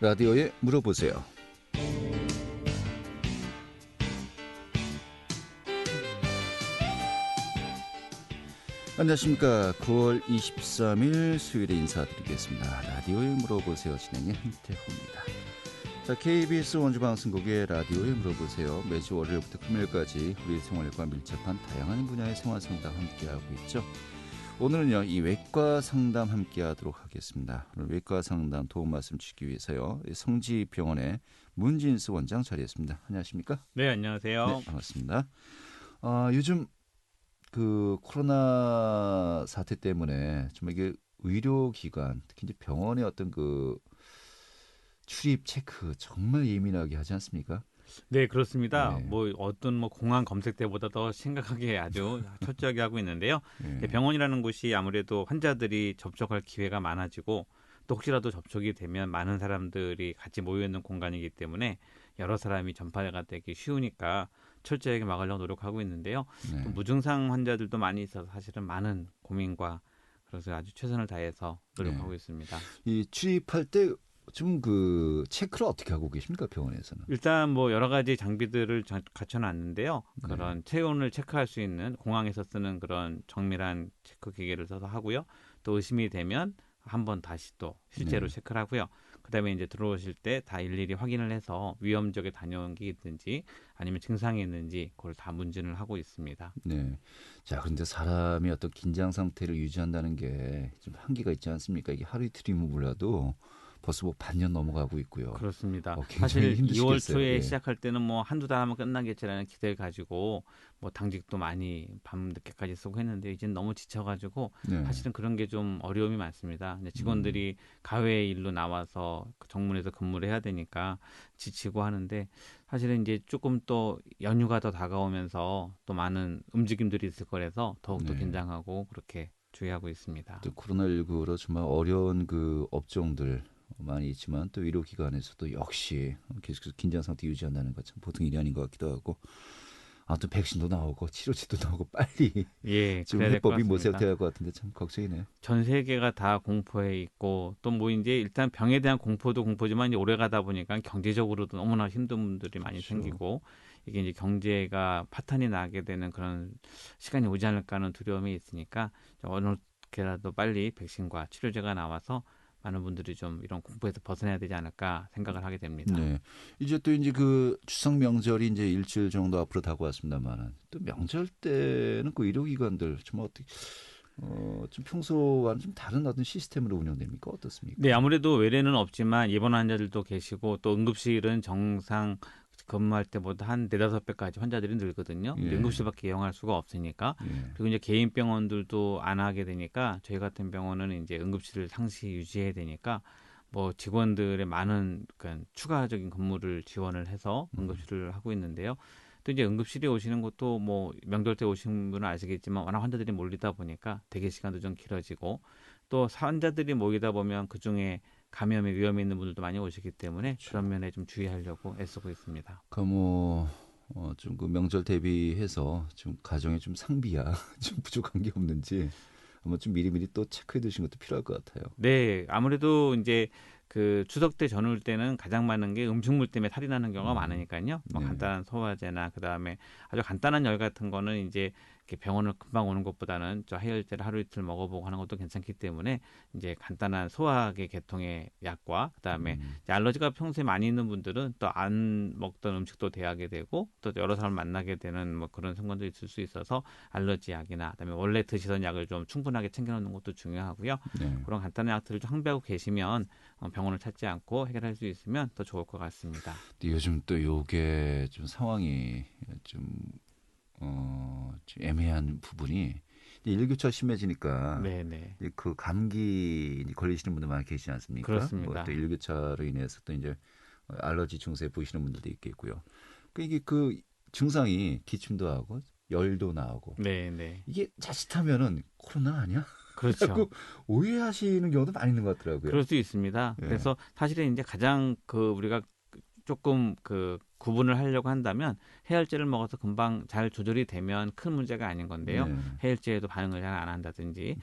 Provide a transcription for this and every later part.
라디오에 물어보세요. 안녕하십니까. 9월 23일 수요일에 인사드리겠습니다. 라디오에 물어보세요. 진행의 한태호입니다. 자, KBS 원주방송국의 라디오에 물어보세요. 매주 월요일부터 금요일까지 우리 생활과 밀접한 다양한 분야의 생활 상담 함께하고 있죠. 오늘은요, 이 외과 상담 함께하도록 하겠습니다. 오늘 외과 상담 도움 말씀 주시기 위해서요, 성지병원의 문진수 원장 자리했습니다. 안녕하십니까? 네, 안녕하세요. 네, 반갑습니다. 요즘 그 코로나 사태 때문에 정말 이게 의료기관, 특히 이제 병원의 어떤 그 출입 체크 정말 예민하게 하지 않습니까? 네, 그렇습니다. 네. 어떤 공항 검색 때보다 더 심각하게 아주 철저하게 하고 있는데요. 네. 병원이라는 곳이 아무래도 환자들이 접촉할 기회가 많아지고 또 혹시라도 접촉이 되면 많은 사람들이 같이 모여 있는 공간이기 때문에 여러 사람이 전파가 되기 쉬우니까 철저하게 막으려고 노력하고 있는데요. 네. 또 무증상 환자들도 많이 있어서 사실은 많은 고민과 그래서 아주 최선을 다해서 노력하고 네. 있습니다. 이 출입할 때 좀 그 체크를 어떻게 하고 계십니까, 병원에서는? 일단 여러 가지 장비들을 갖춰놨는데요. 그런 체온을 체크할 수 있는 공항에서 쓰는 그런 정밀한 체크 기계를 써서 하고요. 또 의심이 되면 한번 다시 또 실제로 체크를 하고요. 그다음에 이제 들어오실 때 다 일일이 확인을 해서 위험 지역에 다녀온 게 있든지 아니면 증상이 있는지 그걸 다 문진을 하고 있습니다. 네. 자, 그런데 사람이 어떤 긴장 상태를 유지한다는 게 좀 한계가 있지 않습니까? 이게 하루 이틀이면 몰라도 벌써 반년 넘어가고 있고요. 그렇습니다. 굉장히 사실 힘드시겠어요. 2월 초에 예. 시작할 때는 한두 달 하면 끝나겠지라는 기대를 가지고 당직도 많이 밤 늦게까지 쓰고 했는데 이제는 너무 지쳐가지고 네. 사실은 그런 게 좀 어려움이 많습니다. 직원들이 가외 일로 나와서 정문에서 근무를 해야 되니까 지치고 하는데 사실은 이제 조금 또 연휴가 더 다가오면서 또 많은 움직임들이 있을 거라서 더욱더 네. 긴장하고 그렇게 주의하고 있습니다. 또 코로나19로 정말 어려운 그 업종들 많이 있지만 또 의료기관에서도 역시 계속해서 긴장 상태 유지한다는 것 참 보통 일이 아닌 것 같기도 하고, 또 백신도 나오고 치료제도 나오고 빨리 예, 지금 그래야 될 것 해법이 같습니다. 모색돼야 할 것 같은데 참 걱정이네요. 전 세계가 다 공포에 있고 또 이제 일단 병에 대한 공포도 공포지만 이제 오래 가다 보니까 경제적으로도 너무나 힘든 분들이 많이 그렇죠. 생기고 이게 이제 경제가 파탄이 나게 되는 그런 시간이 오지 않을까 하는 두려움이 있으니까 어느게라도 빨리 백신과 치료제가 나와서 많은 분들이 좀 이런 공포에서 벗어나야 되지 않을까 생각을 하게 됩니다. 네. 이제 또 이제 그 추석 명절이 이제 일주일 정도 앞으로 다가왔습니다만 또 명절 때는 그 의료기관들 좀 어떻게 좀 평소와는 좀 다른 어떤 시스템으로 운영됩니까? 어떻습니까? 네, 아무래도 외래는 없지만 입원 환자들도 계시고 또 응급실은 정상 근무할 때보다 한 4-5배까지 환자들이 늘거든요. 예. 응급실밖에 이용할 수가 없으니까. 예. 그리고 이제 개인 병원들도 안 하게 되니까 저희 같은 병원은 이제 응급실을 상시 유지해야 되니까 직원들의 많은 추가적인 근무를 지원을 해서 응급실을 하고 있는데요. 또 이제 응급실에 오시는 것도 명절 때 오신 분은 아시겠지만 워낙 환자들이 몰리다 보니까 대기 시간도 좀 길어지고 또 환자들이 모이다 보면 그중에 감염의 위험이 있는 분들도 많이 오시기 때문에 그렇죠. 그런 면에 좀 주의하려고 애쓰고 있습니다. 좀 그 명절 대비해서 좀 가정에 좀 상비야 좀 부족한 게 없는지 한번 좀 미리미리 또 체크해 두시는 것도 필요할 것 같아요. 네, 아무래도 이제 그 추석 때 전후일 때는 가장 많은 게 음식물 때문에 탈이 나는 경우가 많으니까요. 네. 간단한 소화제나 그다음에 아주 간단한 열 같은 거는 이제 이렇게 병원을 금방 오는 것보다는 저 해열제를 하루 이틀 먹어보고 하는 것도 괜찮기 때문에 이제 간단한 소화기 계통의 약과 그다음에 이제 알러지가 평소에 많이 있는 분들은 또 안 먹던 음식도 대하게 되고 또 여러 사람을 만나게 되는 그런 상관도 있을 수 있어서 알러지 약이나 그다음에 원래 드시던 약을 좀 충분하게 챙겨놓는 것도 중요하고요. 네. 그런 간단한 약들을 좀 항배하고 계시면 병원을 찾지 않고 해결할 수 있으면 더 좋을 것 같습니다. 근데 요즘 또 요게 좀 상황이 좀 애매한 부분이 일교차 심해지니까 네네. 그 감기 걸리시는 분들 많이 계시지 않습니까? 그렇습니다. 또 일교차로 인해서 또 이제 알러지 증세 보이시는 분들도 있겠고요. 이게 그 증상이 기침도 하고 열도 나오고 네네. 이게 자칫하면은 코로나 아니야? 그렇죠. 자꾸 오해하시는 경우도 많이 있는 것 같더라고요. 그럴 수 있습니다. 예. 그래서 사실은 이제 가장 우리가 조금 구분을 하려고 한다면 해열제를 먹어서 금방 잘 조절이 되면 큰 문제가 아닌 건데요. 네. 해열제에도 반응을 잘 안 한다든지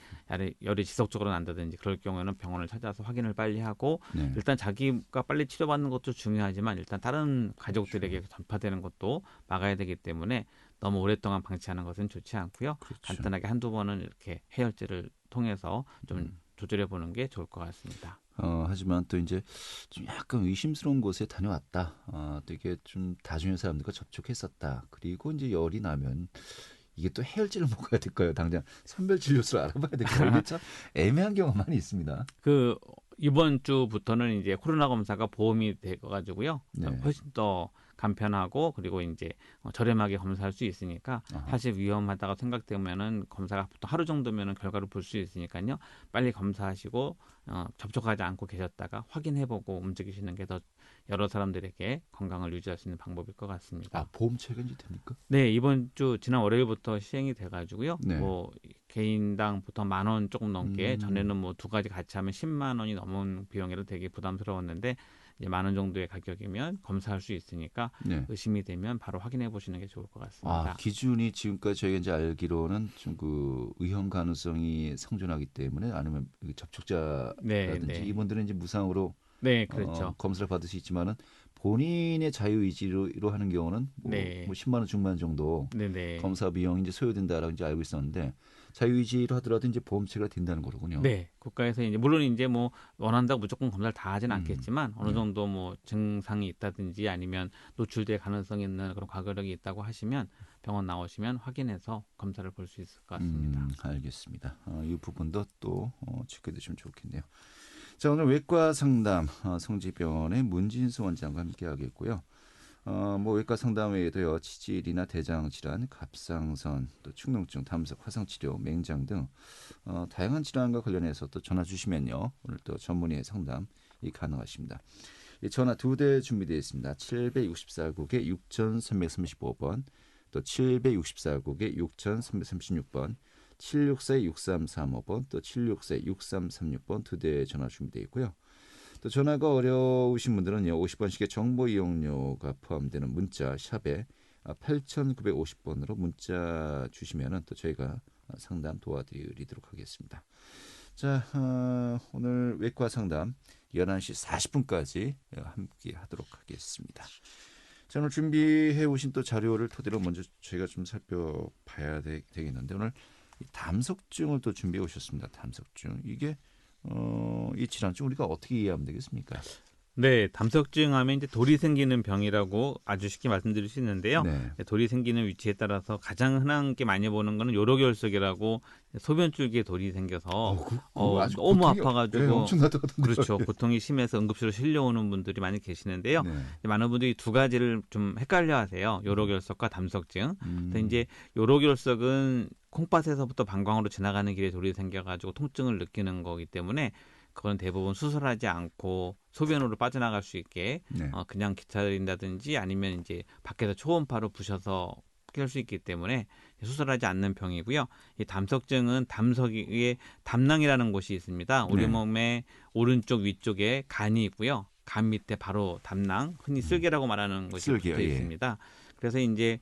열이 지속적으로 난다든지 그럴 경우에는 병원을 찾아서 확인을 빨리 하고 네. 일단 자기가 빨리 치료받는 것도 중요하지만 일단 다른 가족들에게 그렇죠. 전파되는 것도 막아야 되기 때문에 너무 오랫동안 방치하는 것은 좋지 않고요. 그렇죠. 간단하게 한두 번은 이렇게 해열제를 통해서 좀 조절해 보는 게 좋을 것 같습니다. 하지만 또 이제 좀 약간 의심스러운 곳에 다녀왔다. 또 이게 좀 다중의 사람들과 접촉했었다. 그리고 이제 열이 나면 이게 또 해열제를 먹어야 될까요? 당장 선별진료소를 알아봐야 될까요? 이게 참 애매한 경우가 많이 있습니다. 그 이번 주부터는 이제 코로나 검사가 보험이 돼가지고요. 네. 훨씬 더 간편하고 그리고 이제 저렴하게 검사할 수 있으니까 아하. 사실 위험하다고 생각되면은 검사가 보통 하루 정도면은 결과를 볼 수 있으니까요. 빨리 검사하시고 접촉하지 않고 계셨다가 확인해보고 움직이시는 게 더 여러 사람들에게 건강을 유지할 수 있는 방법일 것 같습니다. 보험 체계인지 됩니까? 네, 이번 주 지난 월요일부터 시행이 돼가지고요. 네. 뭐 개인당 보통 10,000원 조금 넘게 전에는 뭐 두 가지 같이 하면 10만 원이 넘은 비용이라 되게 부담스러웠는데 이제 10,000원 정도의 가격이면 검사할 수 있으니까 네. 의심이 되면 바로 확인해 보시는 게 좋을 것 같습니다. 기준이 지금까지 저희가 이제 알기로는 좀 그 위험 가능성이 상존하기 때문에 아니면 접촉자라든지 네. 이분들은 이제 무상으로 네, 그렇죠. 검사를 받을 수 있지만은 본인의 자유 의지로 하는 경우는 뭐 10만 원 중반 정도 네. 검사 비용이 이제 소요된다라고 이제 알고 있었는데 자유 의지로 하더라도 이제 보험 체계가 된다는 거로군요. 네, 국가에서 이제 물론 이제 뭐 원한다고 무조건 검사를 다 하진 않겠지만 어느 네. 정도 뭐 증상이 있다든지 아니면 노출될 가능성이 있는 그런 과거력이 있다고 하시면 병원 나오시면 확인해서 검사를 볼 수 있을 것 같습니다. 알겠습니다. 이 부분도 또 체크해 두시면 좋겠네요. 자, 오늘 외과 상담 성지병원의 문진수 원장과 함께 하겠고요. 뭐 외과 상담 외에도요, 치질이나 대장 질환, 갑상선, 또 축농증, 담석, 화상 치료, 맹장 등 다양한 질환과 관련해서 또 전화 주시면요, 오늘 또 전문의의 상담이 가능하십니다. 이 전화 2대 준비되어 있습니다. 764국에 6335번, 또 764국에 6336번, 764-6335번, 또 764-6336번 2대 전화 준비되어 있고요. 또 전화가 어려우신 분들은요, 50원씩의 정보 이용료가 포함되는 문자 샵에 8950번으로 문자 주시면은 또 저희가 상담 도와드리도록 하겠습니다. 자, 오늘 외과 상담 11시 40분까지 함께 하도록 하겠습니다. 자, 오늘 준비해 오신 또 자료를 토대로 먼저 저희가 좀 살펴봐야 되겠는데 오늘 담석증을 또 준비해 오셨습니다. 담석증. 이게 이 질환증 우리가 어떻게 이해하면 되겠습니까? 네, 담석증 하면 이제 돌이 생기는 병이라고 아주 쉽게 말씀드릴 수 있는데요. 네. 돌이 생기는 위치에 따라서 가장 흔하게 많이 보는 거는 요로결석이라고 소변줄기에 돌이 생겨서 아주 너무 고통이, 아파가지고 네, 엄청나다던데. 그렇죠. 고통이 심해서 응급실로 실려오는 분들이 많이 계시는데요. 네. 많은 분들이 두 가지를 좀 헷갈려하세요. 요로결석과 담석증. 근데 이제 요로결석은 콩팥에서부터 방광으로 지나가는 길에 돌이 생겨가지고 통증을 느끼는 거기 때문에 그건 대부분 수술하지 않고 소변으로 빠져나갈 수 있게 네. 그냥 기다린다든지 아니면 이제 밖에서 초음파로 부셔서 깰 수 있기 때문에 수술하지 않는 병이고요. 이 담석증은 담석 위에 담낭이라는 곳이 있습니다. 우리 네. 몸의 오른쪽 위쪽에 간이 있고요. 간 밑에 바로 담낭, 흔히 쓸개라고 말하는 것이 쓸개요, 붙어 예. 있습니다. 그래서 이제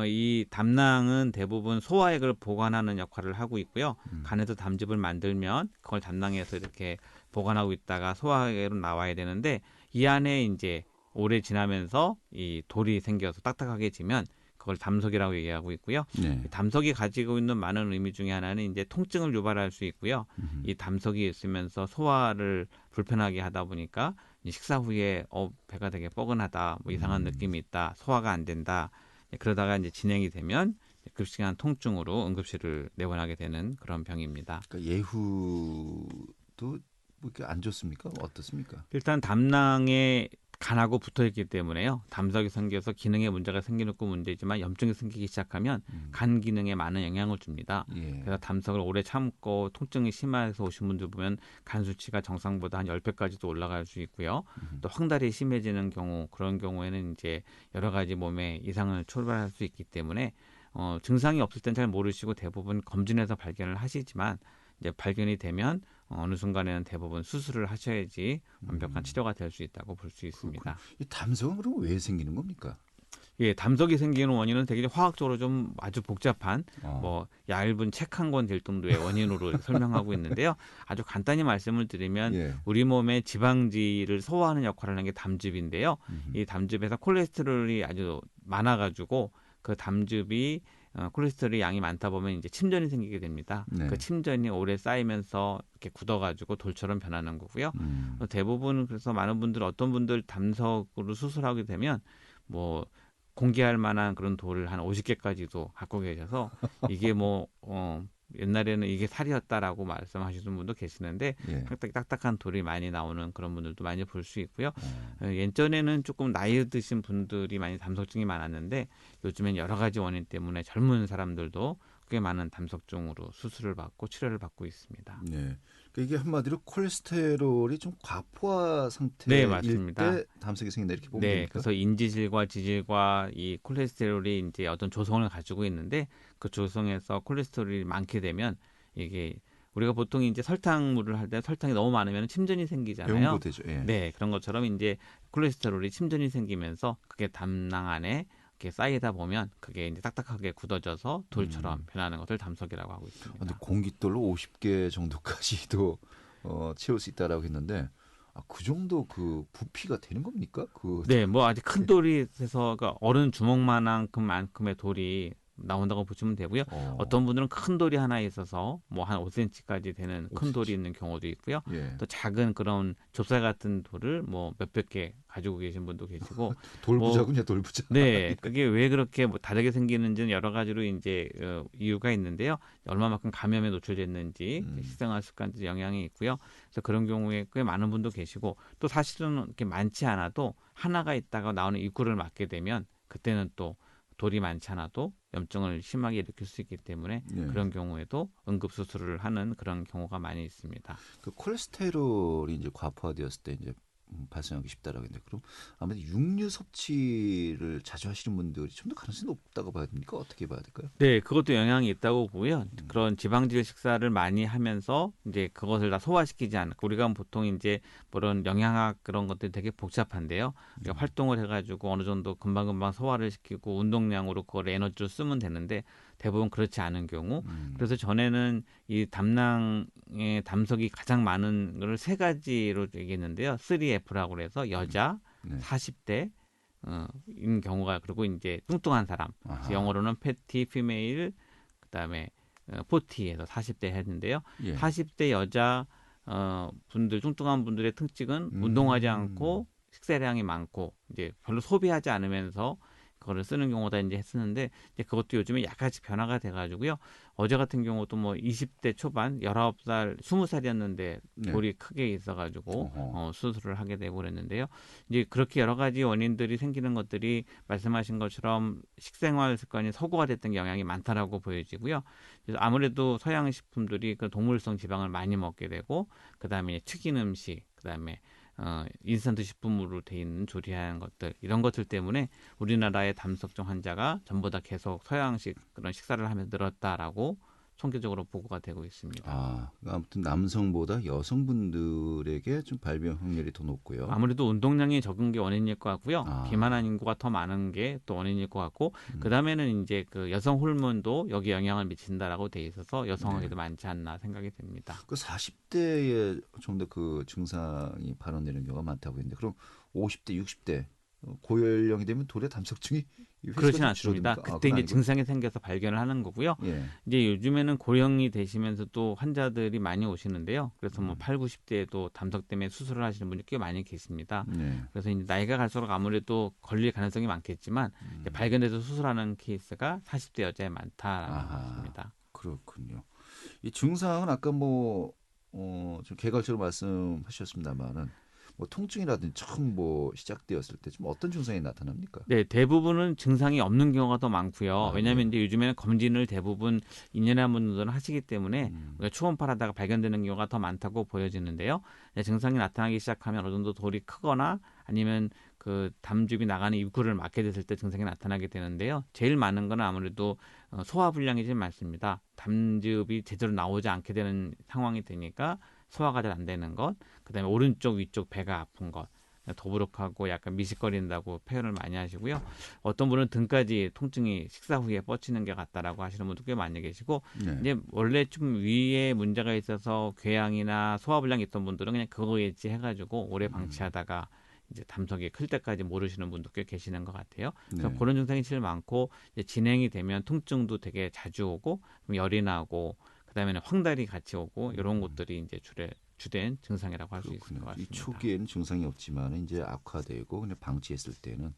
이 담낭은 대부분 소화액을 보관하는 역할을 하고 있고요. 간에서 담즙을 만들면 그걸 담낭에서 이렇게 보관하고 있다가 소화액으로 나와야 되는데 이 안에 이제 오래 지나면서 이 돌이 생겨서 딱딱하게 지면 그걸 담석이라고 얘기하고 있고요. 네. 담석이 가지고 있는 많은 의미 중에 하나는 이제 통증을 유발할 수 있고요. 이 담석이 있으면서 소화를 불편하게 하다 보니까 식사 후에 배가 되게 뻐근하다, 뭐 이상한 느낌이 있다, 소화가 안 된다. 그러다가 이제 진행이 되면 급식한 통증으로 응급실을 내원하게 되는 그런 병입니다. 그러니까 예후도 뭐 이렇게 안 좋습니까? 어떻습니까? 일단 담낭에 간하고 붙어 있기 때문에요. 담석이 생겨서 기능에 문제가 생기는 건 문제지만 염증이 생기기 시작하면 간 기능에 많은 영향을 줍니다. 예. 그래서 담석을 오래 참고 통증이 심해서 오신 분들 보면 간 수치가 정상보다 한 10배까지도 올라갈 수 있고요. 또 황달이 심해지는 경우, 그런 경우에는 이제 여러 가지 몸에 이상을 초래할 수 있기 때문에 증상이 없을 땐 잘 모르시고 대부분 검진해서 발견을 하시지만 이제 발견이 되면 어느 순간에는 대부분 수술을 하셔야지 완벽한 치료가 될 수 있다고 볼 수 있습니다. 이 담석은 그럼 왜 생기는 겁니까? 예, 담석이 생기는 원인은 되게 화학적으로 좀 아주 복잡한 뭐 얇은 책 한 권 될 정도의 원인으로 설명하고 있는데요. 아주 간단히 말씀을 드리면 예. 우리 몸의 지방지를 소화하는 역할을 하는 게 담즙인데요. 이 담즙에서 콜레스테롤이 아주 많아가지고 그 담즙이 콜레스테롤이 양이 많다 보면 이제 침전이 생기게 됩니다. 네. 그 침전이 오래 쌓이면서 이렇게 굳어가지고 돌처럼 변하는 거고요. 대부분 그래서 많은 분들 어떤 분들 담석으로 수술하게 되면 뭐 공개할 만한 그런 돌을 한 50개까지도 갖고 계셔서 이게 뭐 옛날에는 이게 살이었다라고 말씀하시는 분도 계시는데 예. 딱딱한 돌이 많이 나오는 그런 분들도 많이 볼 수 있고요. 예전에는 조금 나이 드신 분들이 많이 담석증이 많았는데 요즘엔 여러 가지 원인 때문에 젊은 사람들도 꽤 많은 담석증으로 수술을 받고 치료를 받고 있습니다. 네. 그러니까 이게 한마디로 콜레스테롤이 좀 과포화 네, 상태일 맞습니다. 때 담석이 생긴다 이렇게 보면 네, 됩니까? 그래서 인지질과 지질과 이 콜레스테롤이 이제 어떤 조성을 가지고 있는데 그 조성에서 콜레스테롤이 많게 되면 이게 우리가 보통 이제 설탕물을 할 때 설탕이 너무 많으면 침전이 생기잖아요. 영도되죠. 예. 네, 그런 것처럼 이제 콜레스테롤이 침전이 생기면서 그게 담낭 안에 이렇게 쌓이다 보면 그게 이제 딱딱하게 굳어져서 돌처럼 변하는 것을 담석이라고 하고 있습니다. 근데 공깃돌로 50개 정도까지도 채울 수 있다라고 했는데 그 정도 그 부피가 되는 겁니까? 네, 뭐 아직 큰 돌이 돼서 그러니까 어른 주먹만큼의 돌이 나온다고 보시면 되고요. 어떤 분들은 큰 돌이 하나 있어서 뭐 한 5cm까지 되는 큰 5cm. 돌이 있는 경우도 있고요. 예. 또 작은 그런 좁쌀 같은 돌을 뭐 몇백 개 가지고 계신 분도 계시고 돌부자군요, 돌부자. 네, 그게 왜 그렇게 뭐 다르게 생기는지는 여러 가지로 이제 이유가 있는데요. 얼마만큼 감염에 노출됐는지 식생활 습관들 영향이 있고요. 그래서 그런 경우에 꽤 많은 분도 계시고 또 사실은 이렇게 많지 않아도 하나가 있다가 나오는 입구를 막게 되면 그때는 또 돌이 많지 않아도 염증을 심하게 일으킬 수 있기 때문에 예. 그런 경우에도 응급 수술을 하는 그런 경우가 많이 있습니다. 그 콜레스테롤이 이제 과포화되었을 때 이제 발생하기 쉽다라고 했는데 그럼 아무래도 육류 섭취를 자주 하시는 분들이 좀 더 가능성이 높다고 봐야 됩니까? 어떻게 봐야 될까요? 네, 그것도 영향이 있다고 보고요. 그런 지방질 식사를 많이 하면서 이제 그것을 다 소화시키지 않고 우리가 보통 이제 그런 영양학 그런 것들이 되게 복잡한데요. 그러니까 활동을 해가지고 어느 정도 금방금방 소화를 시키고 운동량으로 그걸 에너지로 쓰면 되는데 대부분 그렇지 않은 경우. 그래서 전에는 이 담낭의 담석이 가장 많은 걸 세 가지로 얘기했는데요. 3F라고 그래서 여자, 네. 40대 인 경우가 그리고 이제 뚱뚱한 사람 영어로는 패티 피메일 그다음에 40에서 40대 했는데요. 예. 40대 여자 분들 뚱뚱한 분들의 특징은 운동하지 않고 식사량이 많고 이제 별로 소비하지 않으면서 그거를 쓰는 경우다 이제 했었는데 이제 그것도 요즘에 약간씩 변화가 돼가지고요. 어제 같은 경우도 뭐 20대 초반 19살 20살이었는데 네. 돌이 크게 있어가지고 수술을 하게 되고 그랬는데요. 이제 그렇게 여러 가지 원인들이 생기는 것들이 말씀하신 것처럼 식생활 습관이 서구화됐던 영향이 많다라고 보여지고요. 그래서 아무래도 서양 식품들이 그 동물성 지방을 많이 먹게 되고 그다음에 튀긴 음식 그다음에 인스턴트 식품으로 돼 있는 조리한 것들 이런 것들 때문에 우리나라의 담석증 환자가 전부 다 계속 서양식 그런 식사를 하면서 늘었다라고 통계적으로 보고가 되고 있습니다. 아무튼 남성보다 여성분들에게 좀 발병 확률이 더 높고요. 아무래도 운동량이 적은 게 원인일 것 같고요. 비만한 인구가 더 많은 게 또 원인일 것 같고 그 다음에는 이제 그 여성 호르몬도 여기 영향을 미친다라고 돼 있어서 여성에게도 많지 않나 생각이 됩니다. 그 40대에 좀 더 그 증상이 발현되는 경우가 많다고 했는데 그럼 50대, 60대 고연령이 되면 도래 담석증이 그렇진 않습니다. 그때 이제 아니고? 증상이 생겨서 발견을 하는 거고요. 예. 이제 요즘에는 고령이 되시면서도 환자들이 많이 오시는데요. 그래서 뭐 8, 90대에도 담석 때문에 수술을 하시는 분이 꽤 많이 계십니다. 네. 그래서 이제 나이가 갈수록 아무래도 걸릴 가능성이 많겠지만 이제 발견돼서 수술하는 케이스가 40대 여자에 많다라고 합니다. 그렇군요. 이 증상은 아까 좀 개괄적으로 말씀하셨습니다만은 뭐 통증이라든지 처음 시작되었을 때 좀 어떤 증상이 나타납니까? 네, 대부분은 증상이 없는 경우가 더 많고요. 왜냐하면 이제 요즘에는 검진을 대부분 2년에 한 번 정도는 하시기 때문에 우리가 초음파하다가 발견되는 경우가 더 많다고 보여지는데요. 증상이 나타나기 시작하면 어느 정도 돌이 크거나 아니면 그 담즙이 나가는 입구를 막게 됐을 때 증상이 나타나게 되는데요. 제일 많은 건 아무래도 소화불량이 제일 많습니다. 담즙이 제대로 나오지 않게 되는 상황이 되니까 소화가 잘 안 되는 것, 그다음에 오른쪽 위쪽 배가 아픈 것, 더부룩하고 약간 미식거린다고 표현을 많이 하시고요. 어떤 분은 등까지 통증이 식사 후에 뻗치는 게 같다라고 하시는 분도 꽤 많이 계시고 네. 이제 원래 좀 위에 문제가 있어서 궤양이나 소화불량이 있던 분들은 그냥 그거 예지해가지고 오래 방치하다가 이제 담석이 클 때까지 모르시는 분도 꽤 계시는 것 같아요. 그래서 네. 그런 증상이 제일 많고 이제 진행이 되면 통증도 되게 자주 오고 열이 나고 그다음에는 황달이 같이 오고 이런 것들이 이제 주된 증상이라고 할 수 있을 것 이 같습니다. 초기에는 증상이 없지만 이제 악화되고 그냥 방치했을 때는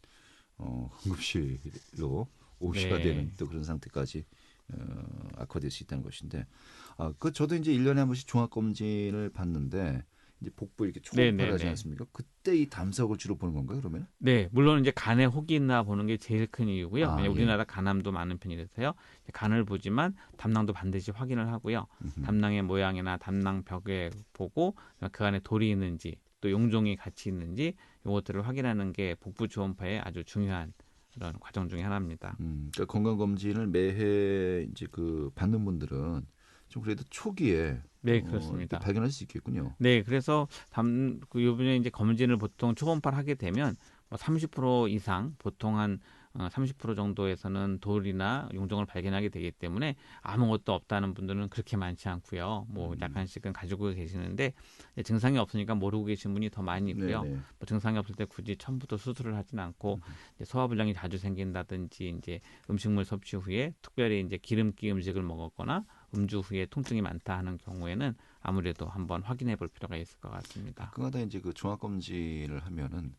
응급실로 오셔야 네. 되는 또 그런 상태까지 악화될 수 있다는 것인데, 저도 이제 1년에 한 번씩 종합 검진을 받는데 이제 복부 이렇게 초음파를 하지 네네네. 않습니까? 그때 이 담석을 주로 보는 건가요, 그러면? 네, 물론 이제 간에 혹이 있나 보는 게 제일 큰 이유고요. 아, 왜냐면 예. 우리나라 간암도 많은 편이라서요. 간을 보지만 담낭도 반드시 확인을 하고요. 담낭의 모양이나 담낭벽에 보고 그 안에 돌이 있는지 또 용종이 같이 있는지 이것들을 확인하는 게 복부 초음파의 아주 중요한 그런 과정 중에 하나입니다. 그러니까 건강 검진을 매해 이제 받는 분들은 좀 그래도 초기에 네, 이렇게 그렇습니다. 발견할 수 있겠군요. 네, 그래서 요번에 이제 검진을 보통 초음파를 하게 되면 뭐 30% 이상, 보통 한 30% 정도에서는 돌이나 용종을 발견하게 되기 때문에 아무것도 없다는 분들은 그렇게 많지 않고요. 뭐 약간씩은 가지고 계시는데 증상이 없으니까 모르고 계신 분이 더 많이 있고요. 네네. 뭐 증상이 없을 때 굳이 처음부터 수술을 하진 않고 이제 소화불량이 자주 생긴다든지 이제 음식물 섭취 후에 특별히 이제 기름기 음식을 먹었거나 음주 후에 통증이 많다 하는 경우에는 아무래도 한번 확인해 볼 필요가 있을 것 같습니다. 가끔가다 이제 종합 검진을 하면은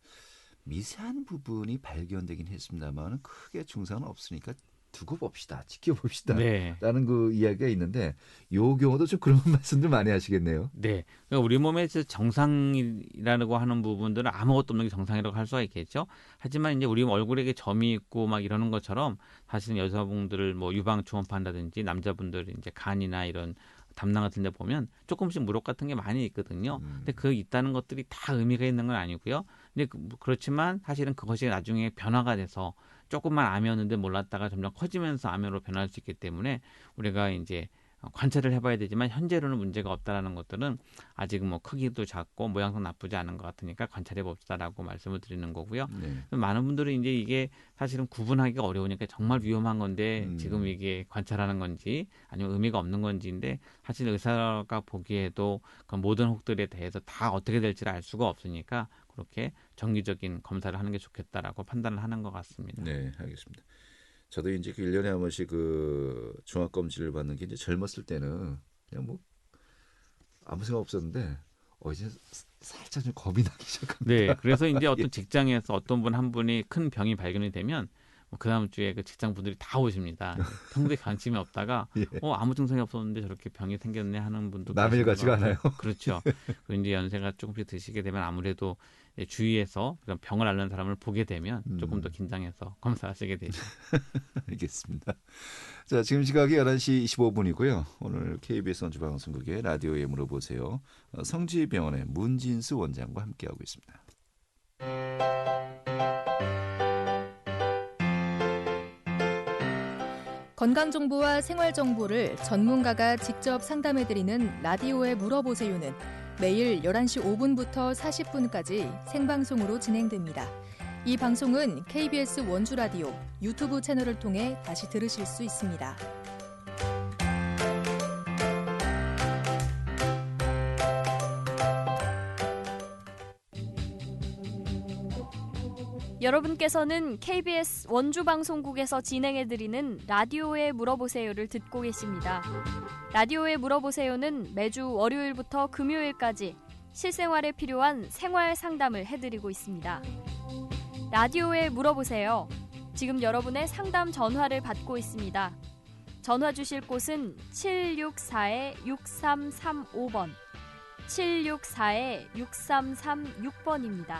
미세한 부분이 발견되긴 했습니다만 크게 증상은 없으니까 두고 봅시다, 지켜봅시다. 네. 라는 이야기가 있는데 요 경우도 좀 그런 말씀들 많이 하시겠네요. 네. 그러니까 우리 몸에 정상이라고 하는 부분들은 아무것도 없는 게 정상이라고 할 수가 있겠죠. 하지만 이제 우리 얼굴에 점이 있고 막 이러는 것처럼 사실은 여자분들을 뭐 유방 초음파 한다든지 남자분들 이제 간이나 이런 담낭 같은 데 보면 조금씩 물혹 같은 게 많이 있거든요. 근데 그 있다는 것들이 다 의미가 있는 건 아니고요. 근데 그렇지만 사실은 그것이 나중에 변화가 돼서 조금만 암이었는데 몰랐다가 점점 커지면서 암으로 변할 수 있기 때문에 우리가 이제 관찰을 해봐야 되지만 현재로는 문제가 없다라는 것들은 아직 뭐 크기도 작고 모양도 나쁘지 않은 것 같으니까 관찰해 봅시다라고 말씀을 드리는 거고요. 네. 많은 분들이 이제 이게 사실은 구분하기가 어려우니까 정말 위험한 건데 지금 이게 관찰하는 건지 아니면 의미가 없는 건지인데 사실 의사가 보기에도 그 모든 혹들에 대해서 다 어떻게 될지를 알 수가 없으니까 그렇게 정기적인 검사를 하는 게 좋겠다라고 판단을 하는 것 같습니다. 네, 알겠습니다. 저도 이제 1년에 한 번씩 종합 검진을 받는 게 이제 젊었을 때는 그냥 뭐 아무 생각 없었는데 이제 살짝 좀 겁이 나기 시작합니다. 네, 그래서 이제 어떤 직장에서 어떤 분 한 분이 큰 병이 발견이 되면 그 다음 주에 그 직장 분들이 다 오십니다. 평소에 관심이 없다가 예. 아무 증상이 없었는데 저렇게 병이 생겼네 하는 분도 남일 계신 것 같지가 같고. 않아요. 그렇죠. 그리고 이제 연세가 조금씩 드시게 되면 아무래도 주위에서 그런 병을 앓는 사람을 보게 되면 조금 더 긴장해서 검사하시게 되죠. 알겠습니다. 자, 지금 시각이 11시 25분이고요. 오늘 KBS 원주방송국의 라디오에 물어보세요. 성지병원의 문진수 원장과 함께하고 있습니다. 건강정보와 생활정보를 전문가가 직접 상담해드리는 라디오에 물어보세요는 매일 11시 5분부터 40분까지 생방송으로 진행됩니다. 이 방송은 KBS 원주라디오 유튜브 채널을 통해 다시 들으실 수 있습니다. 여러분께서는 KBS 원주방송국에서 진행해드리는 라디오에 물어보세요를 듣고 계십니다. 라디오에 물어보세요는 매주 월요일부터 금요일까지 실생활에 필요한 생활 상담을 해드리고 있습니다. 라디오에 물어보세요. 지금 여러분의 상담 전화를 받고 있습니다. 전화 주실 곳은 764-6335번, 764-6336번입니다.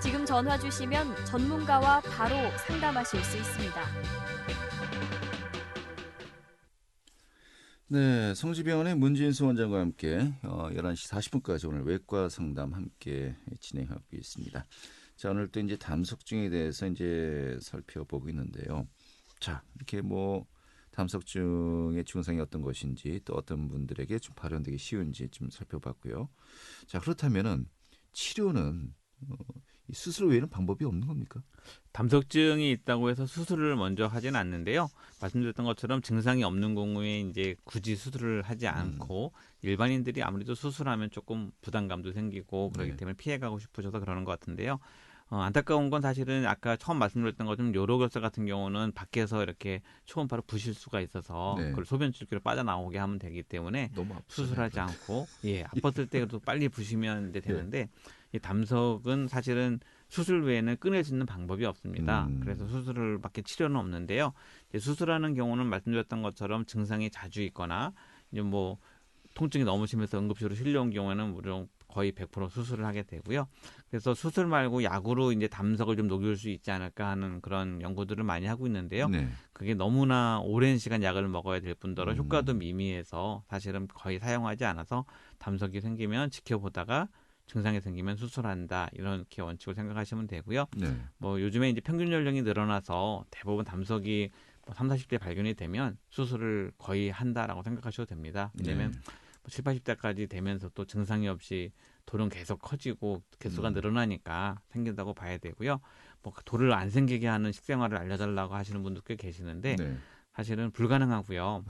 지금 전화 주시면 전문가와 바로 상담하실 수 있습니다. 네, 성지병원의 문진수 원장과 함께 11시 40분까지 오늘 외과 상담 함께 진행하고 있습니다. 자, 오늘 또 이제 담석증에 대해서 이제 살펴보고 있는데요. 자, 이렇게 담석증의 증상이 어떤 것인지 또 어떤 분들에게 좀 발현되기 쉬운지 좀 살펴봤고요. 자, 그렇다면은 치료는 이 수술 외에는 방법이 없는 겁니까? 담석증이 있다고 해서 수술을 먼저 하지는 않는데요. 말씀드렸던 것처럼 증상이 없는 경우에 이제 굳이 수술을 하지 않고 일반인들이 아무래도 수술하면 조금 부담감도 생기고 그렇기 네. 때문에 피해가고 싶으셔서 그러는 것 같은데요. 안타까운 건 사실은 아까 처음 말씀드렸던 것처럼 요로결석 같은 경우는 밖에서 이렇게 초음파로 부실 수가 있어서 네. 그걸 소변줄기로 빠져나오게 하면 되기 때문에 너무 아프잖아요. 수술하지 않고 아팠을 때도 빨리 부시면 이제 되는데 이 담석은 사실은 수술 외에는 끊을 수 있는 방법이 없습니다. 그래서 수술을 밖에 치료는 없는데요. 이제 수술하는 경우는 말씀드렸던 것처럼 증상이 자주 있거나 이제 뭐 통증이 너무 심해서 응급실로 실려온 경우에는 무려 거의 100% 수술을 하게 되고요. 그래서 수술 말고 약으로 이제 담석을 좀 녹일 수 있지 않을까 하는 그런 연구들을 많이 하고 있는데요. 네. 그게 너무나 오랜 시간 약을 먹어야 될 뿐더러 효과도 미미해서 사실은 거의 사용하지 않아서 담석이 생기면 지켜보다가 증상이 생기면 수술한다 이렇게 원칙을 생각하시면 되고요. 네. 뭐 요즘에 이제 평균 연령이 늘어나서 대부분 담석이 뭐 30, 40대 발견이 되면 수술을 거의 한다라고 생각하셔도 됩니다. 왜냐하면 네. 7, 80대까지 되면서 또 증상이 없이 돌은 계속 커지고 개수가 늘어나니까 생긴다고 봐야 되고요. 뭐 돌을 안 생기게 하는 식생활을 알려달라고 하시는 분도 꽤 계시는데 네. 사실은 불가능하고요.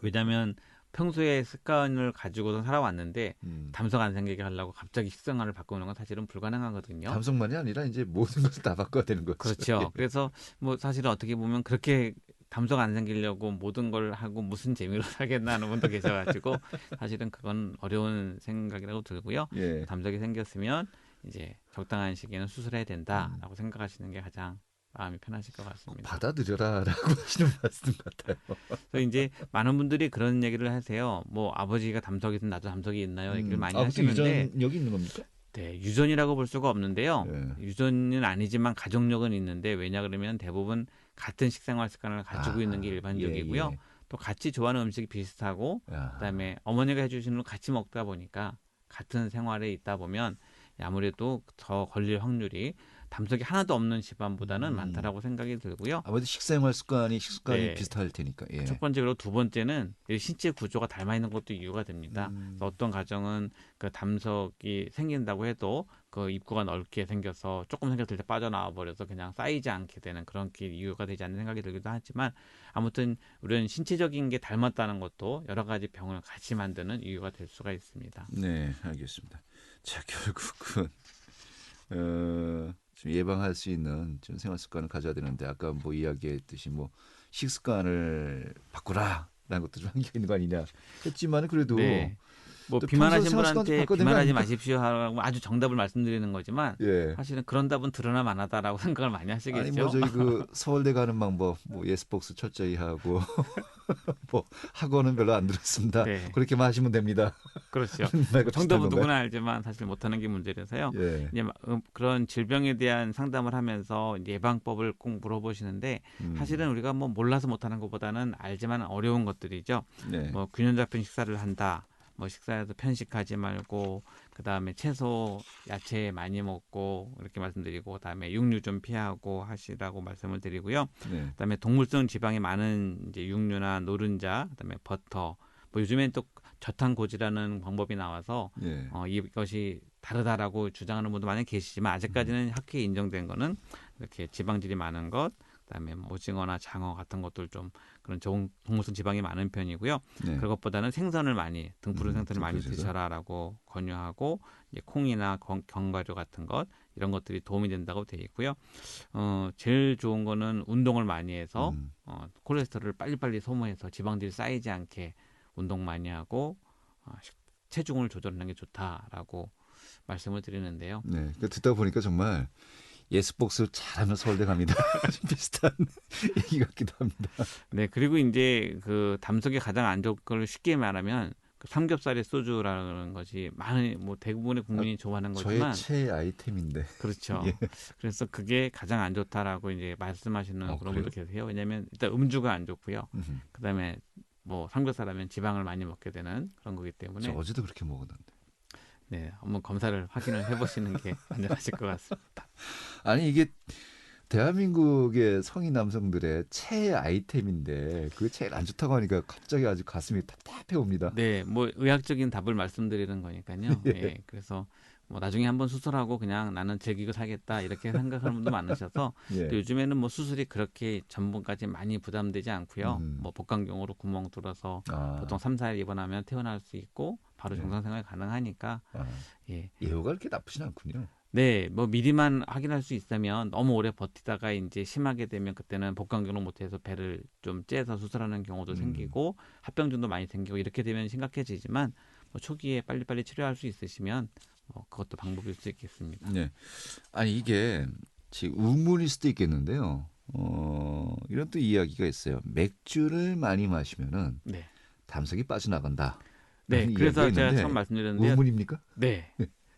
왜냐하면 평소에 습관을 가지고서 살아왔는데 담석 안 생기게 하려고 갑자기 식생활을 바꾸는 건 사실은 불가능하거든요. 담석만이 아니라 이제 모든 것을 다 바꿔야 되는 거죠. 그렇죠. 그래서 뭐 사실은 어떻게 보면 그렇게 담석 안 생기려고 모든 걸 하고 무슨 재미로 살겠나 하는 분도 계셔가지고 사실은 그건 어려운 생각이라고 들고요. 예. 담석이 생겼으면 이제 적당한 시기에는 수술해야 된다라고 생각하시는 게 가장 마음이 편하실 것 같습니다. 받아들여라라고 하시는 말씀 같아요. 그래서 이제 많은 분들이 그런 얘기를 하세요. 뭐 아버지가 담석이 있으면 나도 담석이 있나요? 얘기를 많이 아버지 하시는데 유전력이 있는 겁니까? 네, 유전이라고 볼 수가 없는데요. 예. 유전은 아니지만 가족력은 있는데 왜냐 그러면 대부분 같은 식생활 습관을 가지고 있는 게 일반적이고요. 예, 예. 또 같이 좋아하는 음식이 비슷하고 야. 그다음에 어머니가 해주시는 걸 같이 먹다 보니까 같은 생활에 있다 보면 아무래도 더 걸릴 확률이 담석이 하나도 없는 집안보다는 많다라고 생각이 들고요. 아무래도 식생활 습관이 네. 비슷할 테니까. 예. 첫 번째 그리고 두 번째는 이 신체 구조가 닮아 있는 것도 이유가 됩니다. 그래서 어떤 가정은 그 담석이 생긴다고 해도 그 입구가 넓게 생겨서 조금 생겼을 때 빠져나와 버려서 그냥 쌓이지 않게 되는 그런 게 이유가 되지 않는 생각이 들기도 하지만 아무튼 우리는 신체적인 게 닮았다는 것도 여러 가지 병을 같이 만드는 이유가 될 수가 있습니다. 네, 알겠습니다. 자, 결국은 좀 예방할 수 있는 좀 생활 습관을 가져야 되는데 아까 뭐 이야기했듯이 뭐 식습관을 바꾸라라는 것도 좀 한계가 있는 거 아니냐 했지만 그래도 네. 뭐 또 비만하신 평소 생활 분한테 습관 바꿔야 되는 거 비만하지 아닙니까? 마십시오 하고 아주 정답을 말씀드리는 거지만 예. 사실은 그런 답은 드러나 만하다라고 생각을 많이 하시겠죠. 아니 뭐 저희 그 서울대 가는 방법 뭐 예스복스 철저히 하고 뭐 학원은 별로 안 들었습니다. 네. 그렇게만 하시면 됩니다. 그렇죠. 말과 비슷한 정답은 건가요? 누구나 알지만 사실 못하는 게 문제라서요. 예. 이제 그런 질병에 대한 상담을 하면서 이제 예방법을 꼭 물어보시는데 사실은 우리가 뭐 몰라서 못하는 것보다는 알지만 어려운 것들이죠. 네. 뭐 균형 잡힌 식사를 한다. 뭐 식사에서 편식하지 말고 그다음에 채소, 야채 많이 먹고 이렇게 말씀드리고 그다음에 육류 좀 피하고 하시라고 말씀을 드리고요. 네. 그다음에 동물성 지방이 많은 이제 육류나 노른자, 그다음에 버터. 뭐 요즘엔 또 저탄고지라는 방법이 나와서 예. 이것이 다르다라고 주장하는 분도 많이 계시지만 아직까지는 학회에 인정된 거는 이렇게 지방질이 많은 것, 그다음에 뭐 오징어나 장어 같은 것들 좀 그런 동물성 지방이 많은 편이고요. 네. 그것보다는 생선을 많이 등푸른 생선을 많이 등푸른 생선. 드셔라라고 권유하고 이제 콩이나 견과류 같은 것 이런 것들이 도움이 된다고 되어 있고요. 제일 좋은 거는 운동을 많이 해서 콜레스테롤을 빨리빨리 소모해서 지방들이 쌓이지 않게 운동 많이 하고 체중을 조절하는 게 좋다라고 말씀을 드리는데요. 네. 듣다 보니까 정말 예스복스 잘하면 서울대 갑니다. 비슷한 얘기 같기도 합니다. 네, 그리고 이제 그 담석이 가장 안 좋은 걸 쉽게 말하면 그 삼겹살의 소주라는 것이 많은 뭐 대부분의 국민이 좋아하는 거지만 저의 최애 아이템인데. 그렇죠. 예. 그래서 그게 가장 안 좋다라고 이제 말씀하시는 그런 그래요? 분도 계세요. 왜냐하면 일단 음주가 안 좋고요. 그다음에 뭐 삼겹살하면 지방을 많이 먹게 되는 그런 거기 때문에 저 어제도 그렇게 먹었는데. 네, 한번 검사를 확인을 해보시는 게 안전하실 것 같습니다. 아니 이게 대한민국의 성인 남성들의 최애 아이템인데 그게 제일 안 좋다고 하니까 갑자기 아주 가슴이 답답해 옵니다. 네, 뭐 의학적인 답을 말씀드리는 거니까요. 예. 예, 그래서 뭐 나중에 한번 수술하고 그냥 나는 즐기고 살겠다 이렇게 생각하는 분도 많으셔서 예. 또 요즘에는 뭐 수술이 그렇게 전분까지 많이 부담되지 않고요. 뭐 복강경으로 구멍 뚫어서 보통 3, 4일 입원하면 퇴원할 수 있고 바로 네. 정상생활 가능하니까 예. 예후가 그렇게 나쁘진 않군요. 네, 뭐 미리만 확인할 수 있으면 너무 오래 버티다가 이제 심하게 되면 그때는 복강경로 못해서 배를 좀 째서 수술하는 경우도 생기고 합병증도 많이 생기고 이렇게 되면 심각해지지만 뭐 초기에 빨리빨리 치료할 수 있으시면 그것도 방법일 수 있겠습니다. 네. 아니 이게 지금 우문일 수도 있겠는데요. 이런 또 이야기가 있어요. 맥주를 많이 마시면은 네. 담석이 빠져나간다. 네, 라는 그래서 이야기가 제가 있는데 처음 말씀드렸는데요. 우문입니까? 네.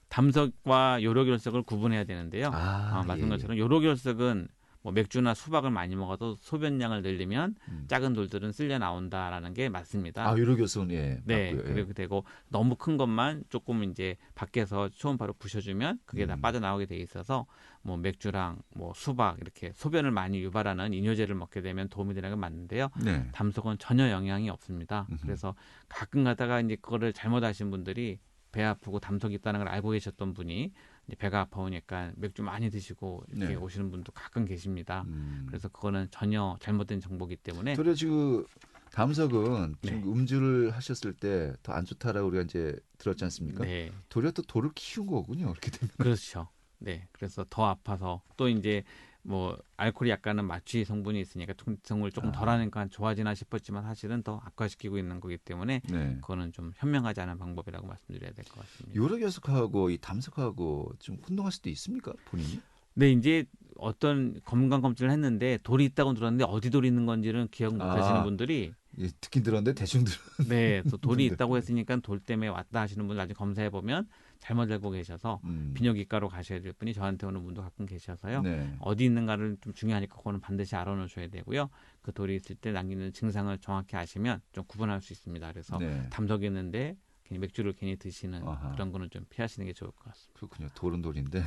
담석과 요로결석을 구분해야 되는데요. 말씀 것처럼 요로결석은 뭐 맥주나 수박을 많이 먹어도 소변량을 늘리면 작은 돌들은 쓸려 나온다라는 게 맞습니다. 유로교선 예. 네, 맞고요. 예. 그리고 되고 너무 큰 것만 조금 이제 밖에서 초음파로 부셔주면 그게 다 빠져나오게 돼 있어서 뭐 맥주랑 뭐 수박 이렇게 소변을 많이 유발하는 이뇨제를 먹게 되면 도움이 되는 건 맞는데요. 네. 담석은 전혀 영향이 없습니다. 그래서 가끔 가다가 이제 그거를 잘못하신 분들이 배 아프고 담석이 있다는 걸 알고 계셨던 분이 이제 배가 아파오니까 맥주 많이 드시고 이렇게 네. 오시는 분도 가끔 계십니다. 그래서 그거는 전혀 잘못된 정보이기 때문에 도리어 지금 담석은 네. 지금 음주를 하셨을 때 더 안 좋다라고 우리가 이제 들었지 않습니까? 네, 도리어 또 돌을 키운 거군요. 이렇게 되면. 그렇죠. 네, 그래서 더 아파서 또 이제 뭐 알코올이 약간은 마취 성분이 있으니까 통증을 조금 덜하니까 좋아지나 싶었지만 사실은 더 악화시키고 있는 거기 때문에 네. 그거는 좀 현명하지 않은 방법이라고 말씀드려야 될 것 같습니다. 요로교석하고 이 담석하고 좀 혼동할 수도 있습니까? 본인이? 네, 이제 어떤 건강 검진을 했는데 돌이 있다고 들었는데 어디 돌이 있는 건지는 기억 못 하시는 분들이 예, 듣긴 들었는데 대충 네, 또 돌이 네. 있다고 했으니까 돌 때문에 왔다 하시는 분들 나중에 검사해 보면 잘못 알고 계셔서 비뇨기과로 가셔야 될 분이 저한테 오는 분도 가끔 계셔서요. 네. 어디 있는가를 좀 중요하니까 그거는 반드시 알아놓으셔야 되고요. 그 돌이 있을 때 남기는 증상을 정확히 아시면 좀 구분할 수 있습니다. 그래서 네. 담석이 있는데 괜히 맥주를 괜히 드시는 아하. 그런 거는 좀 피하시는 게 좋을 것 같습니다. 그렇군요. 돌은 돌인데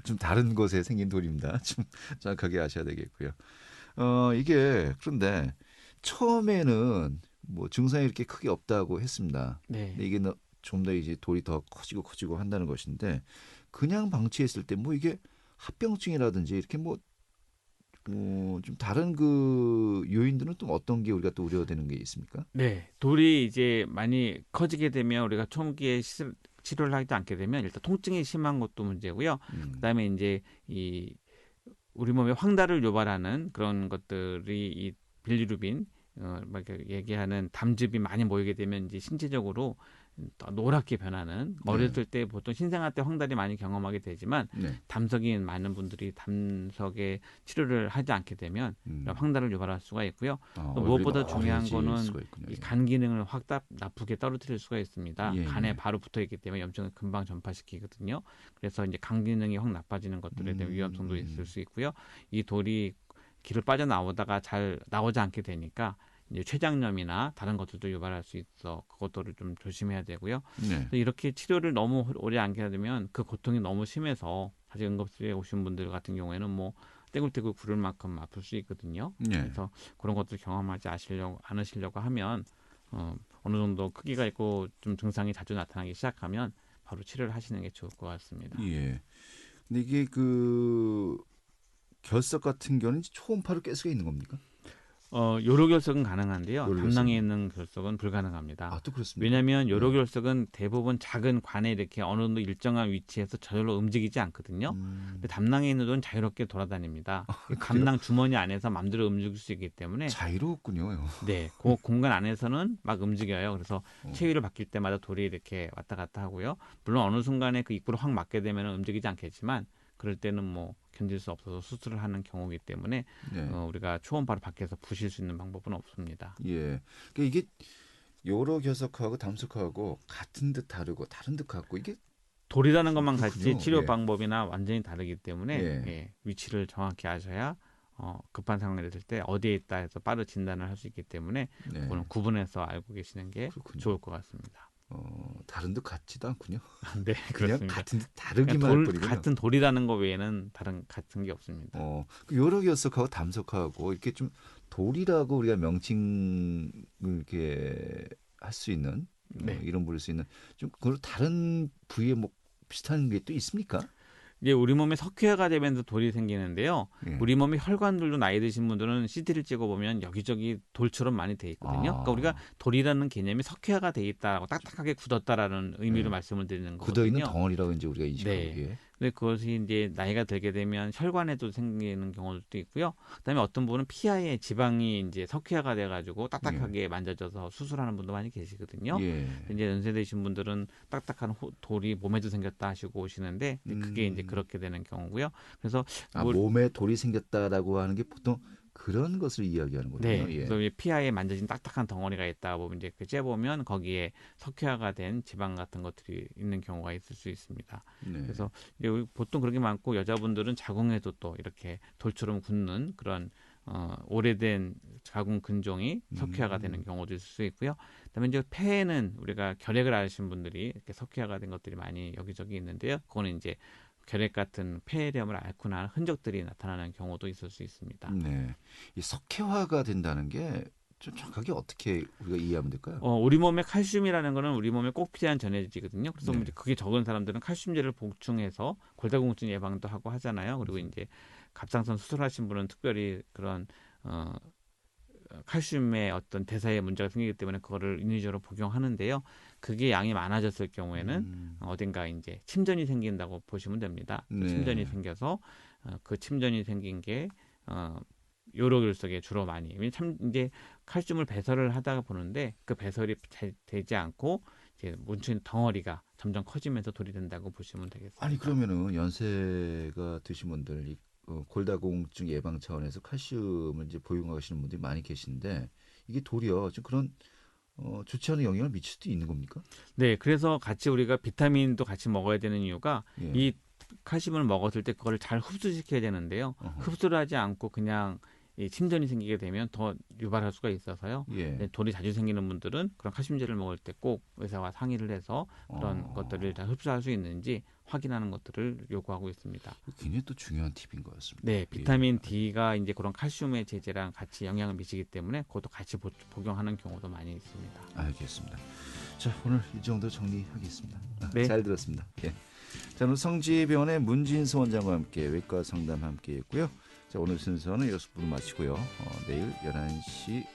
좀 다른 곳에 생긴 돌입니다. 좀 정확하게 아셔야 되겠고요. 이게 그런데 처음에는 뭐 증상이 이렇게 크게 없다고 했습니다. 네. 근데 이게 좀 더 이제 돌이 더 커지고 한다는 것인데 그냥 방치했을 때 뭐 이게 합병증이라든지 이렇게 뭐 좀 다른 그 요인들은 또 어떤 게 우리가 또 우려되는 게 있습니까? 네, 돌이 이제 많이 커지게 되면 우리가 초기에 치료를 하지 않게 되면 일단 통증이 심한 것도 문제고요. 그다음에 이제 이 우리 몸에 황달을 유발하는 그런 것들이 이 빌리루빈 막 이렇게 얘기하는 담즙이 많이 모이게 되면 이제 신체적으로 더 노랗게 변하는 어렸을 때 보통 신생아 때 황달이 많이 경험하게 되지만 네. 담석이 많은 분들이 담석에 치료를 하지 않게 되면 이런 황달을 유발할 수가 있고요. 또 무엇보다 중요한 거는 이 간 기능을 확 나쁘게 떨어뜨릴 수가 있습니다. 예, 간에 예. 바로 붙어 있기 때문에 염증을 금방 전파시키거든요. 그래서 이제 간 기능이 확 나빠지는 것들에 대한 위험성도 있을 수 있고요. 이 돌이 길을 빠져나오다가 잘 나오지 않게 되니까 이제 췌장염이나 다른 것들도 유발할 수 있어 그것들을 좀 조심해야 되고요. 네. 이렇게 치료를 너무 오래 안 하게 되면 그 고통이 너무 심해서 사실 응급실에 오신 분들 같은 경우에는 뭐 떼굴떼굴 구를 만큼 아플 수 있거든요. 네. 그래서 그런 것들 경험하지 않으시려고 하면 어느 정도 크기가 있고 좀 증상이 자주 나타나기 시작하면 바로 치료를 하시는 게 좋을 것 같습니다. 예. 근데 이게 그 결석 같은 경우는 초음파로 깰 수가 있는 겁니까? 요로결석은 가능한데요. 요로결석은. 담낭에 있는 결석은 불가능합니다. 또 그렇습니다. 왜냐하면 요로결석은 대부분 작은 관에 이렇게 어느 정도 일정한 위치에서 저절로 움직이지 않거든요. 근데 담낭에 있는 돌은 자유롭게 돌아다닙니다. 담낭 주머니 안에서 마음대로 움직일 수 있기 때문에 자유롭군요. 네, 그 공간 안에서는 막 움직여요. 그래서 체위를 바뀔 때마다 돌이 이렇게 왔다 갔다 하고요. 물론 어느 순간에 그 입구를 확 막게 되면 움직이지 않겠지만 그럴 때는 뭐 견딜 수 없어서 수술을 하는 경우이기 때문에 네. 우리가 초음파로 밖에서 부실 수 있는 방법은 없습니다. 예. 그러니까 이게 요로 결석하고 담석하고 같은 듯 다르고 다른 듯 같고 이게 돌이라는 것만 그렇군요. 같이 치료 예. 방법이나 완전히 다르기 때문에 예. 위치를 정확히 아셔야 급한 상황이 됐을 때 어디에 있다 해서 빠른 진단을 할 수 있기 때문에 네. 그거는 구분해서 알고 계시는 게 그렇군요. 좋을 것 같습니다. 다른 듯 같지도 않군요. 네, 그냥 그렇습니다. 같은 듯 다르기만 그러니까 할 뿐이군요. 같은 돌이라는 것 외에는 다른 같은 게 없습니다. 그 요로 결석하고 담석하고 이렇게 좀 돌이라고 우리가 명칭을 이렇게 할 수 있는 네. 이름 부를 수 있는 좀 그 다른 부위에 뭐 비슷한 게 또 있습니까? 이제 우리 몸에 석회화가 되면서 돌이 생기는데요. 예. 우리 몸의 혈관들도 나이 드신 분들은 CT를 찍어보면 여기저기 돌처럼 많이 돼 있거든요. 아. 그러니까 우리가 돌이라는 개념이 석회화가 돼 있다라고 딱딱하게 굳었다라는 의미로 네. 말씀을 드리는 굳어 있는 거거든요. 덩어리라고 이제 우리가 인식하기에. 네. 근데 그것이 이제 나이가 들게 되면 혈관에도 생기는 경우도 있고요. 그다음에 어떤 분은 피하에 지방이 이제 석회화가 돼가지고 딱딱하게 만져져서 수술하는 분도 많이 계시거든요. 예. 이제 연세 드신 분들은 딱딱한 돌이 몸에도 생겼다 하시고 오시는데 그게 이제 그렇게 되는 경우고요. 그래서 몸에 돌이 생겼다라고 하는 게 보통 그런 것을 이야기하는 거군요. 네, 예. 그래서 이제 피하에 만져진 딱딱한 덩어리가 있다 보면 이제 그 째보면 거기에 석회화가 된 지방 같은 것들이 있는 경우가 있을 수 있습니다. 네. 그래서 이제 보통 그렇게 많고 여자분들은 자궁에도 또 이렇게 돌처럼 굳는 그런 오래된 자궁 근종이 석회화가 되는 경우도 있을 수 있고요. 그다음에 이제 폐에는 우리가 결핵을 앓으신 분들이 이렇게 석회화가 된 것들이 많이 여기저기 있는데요. 그거는 이제 결핵 같은 폐렴을 앓고 난 흔적들이 나타나는 경우도 있을 수 있습니다. 네. 이 석회화가 된다는 게 좀 정확하게 어떻게 우리가 이해하면 될까요? 우리 몸에 칼슘이라는 거는 우리 몸에 꼭 필요한 전해질이거든요. 그래서 네. 이제 그게 적은 사람들은 칼슘제를 보충해서 골다공증 예방도 하고 하잖아요. 그리고 이제 갑상선 수술하신 분은 특별히 그런 칼슘의 어떤 대사에 문제가 생기기 때문에 그거를 인위적으로 복용하는데요. 그게 양이 많아졌을 경우에는 어딘가 이제 침전이 생긴다고 보시면 됩니다. 네. 침전이 생겨서 그 침전이 생긴 게 요로결석에 주로 많이 참 이제 칼슘을 배설을 하다가 보는데 그 배설이 잘 되지 않고 이제 뭉친 덩어리가 점점 커지면서 돌이 된다고 보시면 되겠습니다. 아니 그러면은 연세가 드신 분들 이 골다공증 예방 차원에서 칼슘을 이제 복용하시는 분들이 많이 계신데 이게 도리어 좀 그런 좋지 않은 영향을 미칠 수도 있는 겁니까? 네, 그래서 같이 우리가 비타민도 같이 먹어야 되는 이유가 예. 이 칼슘을 먹었을 때 그거를 잘 흡수시켜야 되는데요. 흡수를 하지 않고 그냥 이 침전이 생기게 되면 더 유발할 수가 있어서요. 예. 네, 돌이 자주 생기는 분들은 그런 칼슘제를 먹을 때 꼭 의사와 상의를 해서 그런 것들을 다 흡수할 수 있는지 확인하는 것들을 요구하고 있습니다. 굉장히 또 중요한 팁인 것 같습니다. 네, 비타민 D가 이제 그런 칼슘의 제제랑 같이 영향을 미치기 때문에 그것도 같이 복용하는 경우도 많이 있습니다. 알겠습니다. 자, 오늘 이 정도 정리하겠습니다. 네. 잘 들었습니다. 예. 자, 오늘 성지병원의 문진수 원장과 함께 외과 상담 함께했고요. 자, 오늘 순서는 여기서 마치고요. 내일 11시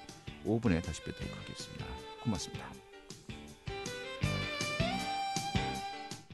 5분에 다시 뵙도록 하겠습니다. 고맙습니다.